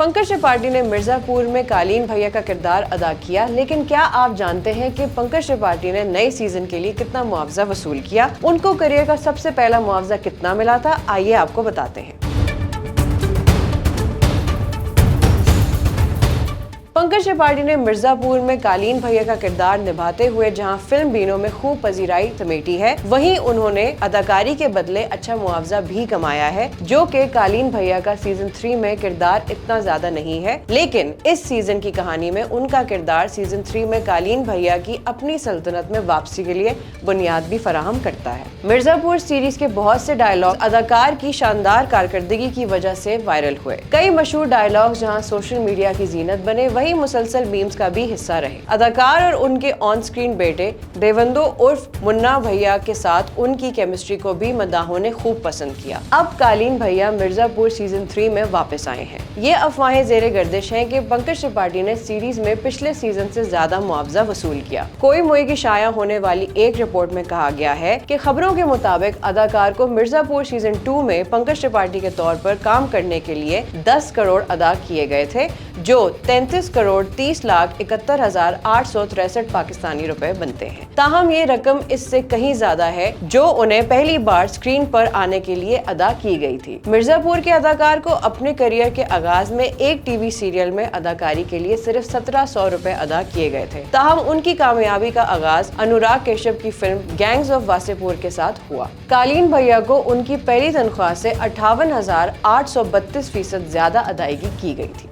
पंकज त्रिपाठी ने मिर्जापुर में कालीन भैया का किरदार अदा किया, लेकिन क्या आप जानते हैं कि पंकज त्रिपाठी ने नए सीजन के लिए कितना मुआवजा वसूल किया? उनको करियर का सबसे पहला मुआवजा कितना मिला था, आइए आपको बताते हैं। पंकज त्रिपाठी ने मिर्जापुर में कालीन भैया का किरदार निभाते हुए जहां फिल्म बीनों में खूब पजीराई समेटी है, वहीं उन्होंने अदाकारी के बदले अच्छा मुआवजा भी कमाया है, जो कि कालीन भैया का सीजन 3 में किरदार इतना ज्यादा नहीं है, लेकिन इस सीजन की कहानी में उनका किरदार सीजन 3 में कालीन भैया की अपनी सल्तनत में वापसी के लिए बुनियाद भी फराहम करता है। मिर्जापुर सीरीज के बहुत से डायलॉग अदाकार की शानदार कारकर्दगी की वजह से वायरल हुए। कई मशहूर डायलॉग जहां सोशल मीडिया की जीनत बने, वहीं मुसलसल मीम्स का भी हिस्सा रहे। अदाकार और उनके ऑन स्क्रीन बेटे देवेंदो उर्फ मुन्ना भैया के साथ उनकी केमिस्ट्री को भी मदाहों ने खूब पसंद किया। अब कालीन भैया मिर्जापुर सीजन 3 में वापस आए हैं। ये अफवाहें जेरे गर्दिश हैं कि पंकज त्रिपाठी ने सीरीज में पिछले सीजन से ज्यादा मुआवजा वसूल किया। कोई मोई की शाया होने वाली एक रिपोर्ट में कहा गया है कि खबरों के मुताबिक अदाकार को मिर्जापुर सीजन 2 में पंकज त्रिपाठी के तौर पर काम करने के लिए 10 करोड़ अदा किए गए थे, जो 33 करोड़ 30,71,863 पाकिस्तानी रुपए बनते हैं। ताहम ये रकम इससे कहीं ज्यादा है, जो उन्हें पहली बार स्क्रीन पर आने के लिए अदा की गई थी। मिर्जापुर के अदाकार को अपने करियर के आगाज में एक टीवी सीरियल में अदाकारी के लिए सिर्फ 1700 रुपए अदा किए गए थे। ताहम उनकी कामयाबी का आगाज अनुराग कश्यप की फिल्म गैंग्स ऑफ वासेपुर के साथ हुआ। कालीन भैया को उनकी पहली तनख्वाह से 58,832% ज्यादा अदायगी की गई थी।